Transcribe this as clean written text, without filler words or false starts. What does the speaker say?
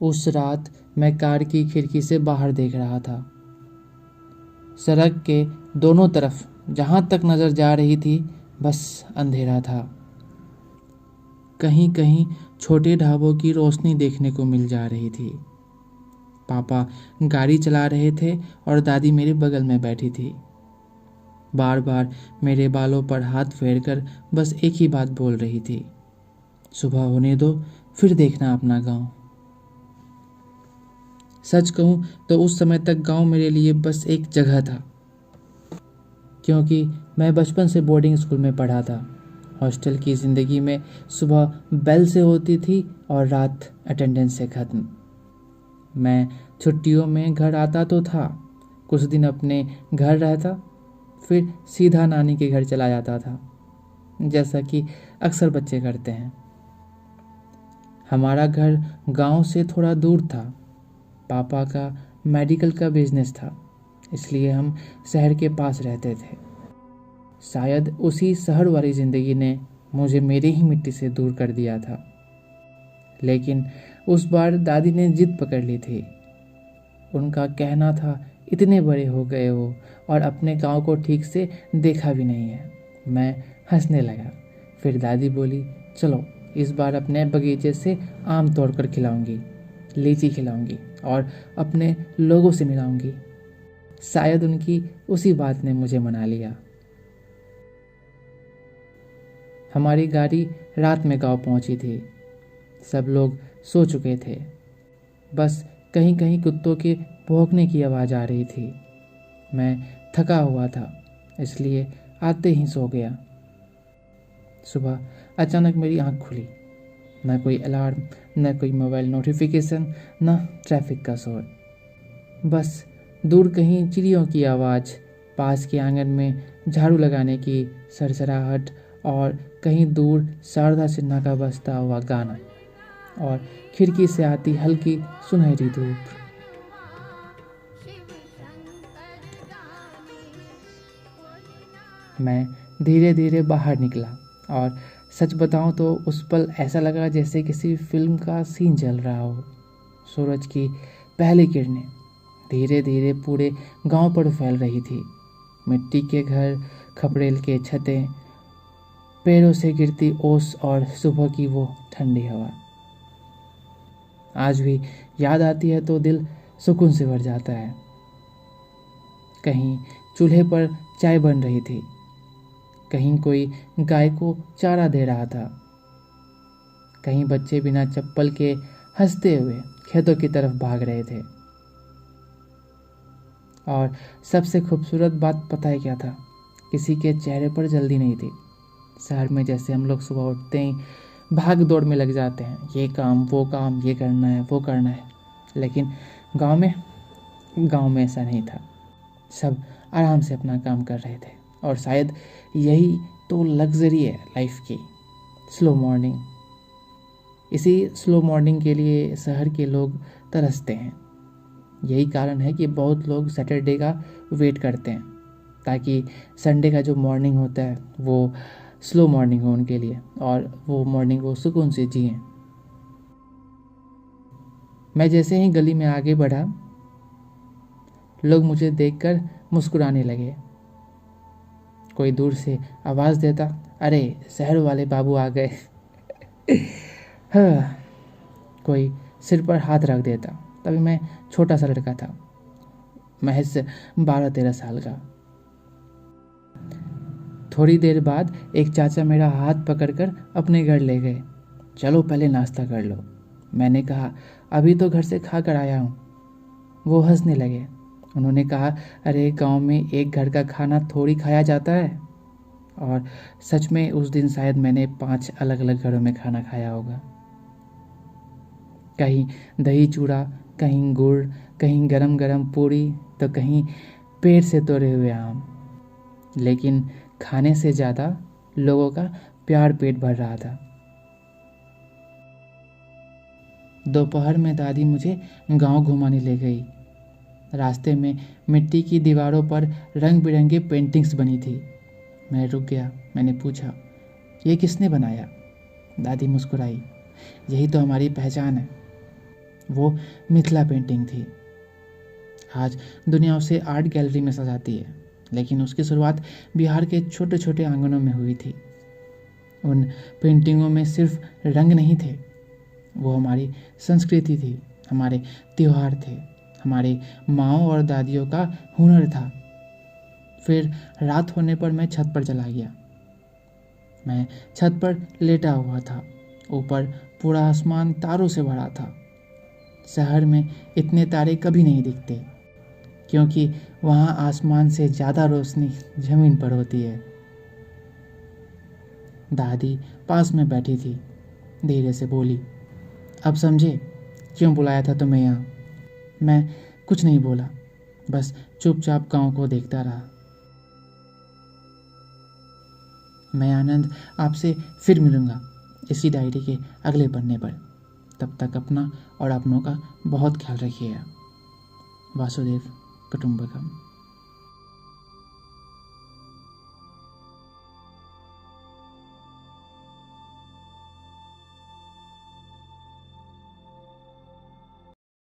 उस रात मैं कार की खिड़की से बाहर देख रहा था। सड़क के दोनों तरफ जहाँ तक नज़र जा रही थी बस अंधेरा था। कहीं कहीं छोटे ढाबों की रोशनी देखने को मिल जा रही थी। पापा गाड़ी चला रहे थे और दादी मेरे बगल में बैठी थी। बार बार मेरे बालों पर हाथ फेरकर बस एक ही बात बोल रही थी, सुबह होने दो, फिर देखना अपना गांव। सच कहूं तो उस समय तक गांव मेरे लिए बस एक जगह था, क्योंकि मैं बचपन से बोर्डिंग स्कूल में पढ़ा था। हॉस्टल की ज़िंदगी में सुबह बेल से होती थी और रात अटेंडेंस से ख़त्म। मैं छुट्टियों में घर आता तो था, कुछ दिन अपने घर रहता, फिर सीधा नानी के घर चला जाता था, जैसा कि अक्सर बच्चे करते हैं। हमारा घर गांव से थोड़ा दूर था। पापा का मेडिकल का बिजनेस था, इसलिए हम शहर के पास रहते थे। शायद उसी शहर वाली ज़िंदगी ने मुझे मेरी ही मिट्टी से दूर कर दिया था। लेकिन उस बार दादी ने जिद पकड़ ली थी। उनका कहना था, इतने बड़े हो गए हो और अपने गांव को ठीक से देखा भी नहीं है। मैं हंसने लगा। फिर दादी बोली, चलो इस बार अपने बगीचे से आम तोड़ कर खिलाऊंगी, लीची खिलाऊंगी और अपने लोगों से मिलाऊंगी। शायद उनकी उसी बात ने मुझे मना लिया। हमारी गाड़ी रात में गांव पहुंची थी। सब लोग सो चुके थे, बस कहीं कहीं कुत्तों के भौंकने की आवाज़ आ रही थी। मैं थका हुआ था, इसलिए आते ही सो गया। सुबह अचानक मेरी आंख खुली। न कोई अलार्म, न कोई मोबाइल नोटिफिकेशन, न ट्रैफिक का शोर। बस दूर कहीं चिड़ियों की आवाज़, पास के आंगन में झाड़ू लगाने की सरसराहट और कहीं दूर शारदा सिन्हा का बजता हुआ गाना और खिड़की से आती हल्की सुनहरी धूप। मैं धीरे धीरे बाहर निकला और सच बताऊं तो उस पल ऐसा लगा जैसे किसी फिल्म का सीन चल रहा हो। सूरज की पहली किरणें धीरे धीरे पूरे गांव पर फैल रही थी। मिट्टी के घर, खपड़ेल के छतें, पेड़ों से गिरती ओस और सुबह की वो ठंडी हवा। आज भी याद आती है तो दिल सुकून से भर जाता है। कहीं चूल्हे पर चाय बन रही थी, कहीं कोई गाय को चारा दे रहा था, कहीं बच्चे बिना चप्पल के हंसते हुए खेतों की तरफ भाग रहे थे। और सबसे खूबसूरत बात पता है क्या था? किसी के चेहरे पर जल्दी नहीं थी। शहर में जैसे हम लोग सुबह उठते ही भाग दौड़ में लग जाते हैं, ये काम वो काम, ये करना है वो करना है। लेकिन गांव में ऐसा नहीं था। सब आराम से अपना काम कर रहे थे और शायद यही तो लग्जरी है लाइफ की, स्लो मॉर्निंग। इसी स्लो मॉर्निंग के लिए शहर के लोग तरसते हैं। यही कारण है कि बहुत लोग सैटरडे का वेट करते हैं, ताकि संडे का जो मॉर्निंग होता है वो स्लो मॉर्निंग हो उनके लिए और वो मॉर्निंग वो सुकून से जिएं। मैं जैसे ही गली में आगे बढ़ा, लोग मुझे देखकर मुस्कुराने लगे। कोई दूर से आवाज़ देता, अरे शहर वाले बाबू आ गए। हाँ, कोई सिर पर हाथ रख देता। तभी मैं छोटा सा लड़का था, महज 12-13 साल का। थोड़ी देर बाद एक चाचा मेरा हाथ पकड़कर अपने घर ले गए। चलो पहले नाश्ता कर लो। मैंने कहा, अभी तो घर से खा कर आया हूँ। वो हंसने लगे। उन्होंने कहा, अरे गांव में एक घर का खाना थोड़ी खाया जाता है। और सच में उस दिन शायद मैंने 5 अलग अलग घरों में खाना खाया होगा। कहीं दही चूड़ा, कहीं गुड़, कहीं गरम गरम पूरी, तो कहीं पेड़ से तोड़े हुए आम। लेकिन खाने से ज़्यादा लोगों का प्यार पेट भर रहा था। दोपहर में दादी मुझे गांव घुमाने ले गई। रास्ते में मिट्टी की दीवारों पर रंग बिरंगे पेंटिंग्स बनी थी। मैं रुक गया। मैंने पूछा, ये किसने बनाया? दादी मुस्कुराई, यही तो हमारी पहचान है। वो मिथिला पेंटिंग थी। आज दुनिया उसे आर्ट गैलरी में सजाती है, लेकिन उसकी शुरुआत बिहार के छोटे छोटे आंगनों में हुई थी। उन पेंटिंगों में सिर्फ रंग नहीं थे, वो हमारी संस्कृति थी, हमारे त्योहार थे, हमारी माँओं और दादियों का हुनर था। फिर रात होने पर मैं छत पर चला गया। मैं छत पर लेटा हुआ था। ऊपर पूरा आसमान तारों से भरा था। शहर में इतने तारे कभी नहीं दिखते, क्योंकि वहाँ आसमान से ज़्यादा रोशनी ज़मीन पर होती है। दादी पास में बैठी थी, धीरे से बोली, अब समझे क्यों बुलाया था तुम्हें यहाँ? मैं कुछ नहीं बोला, बस चुपचाप गाँव को देखता रहा। मैं आनंद आपसे फिर मिलूँगा इसी डायरी के अगले पन्ने पर। तब तक अपना और अपनों का बहुत ख्याल रखिएगा। वासुदेव कुटुंबकम।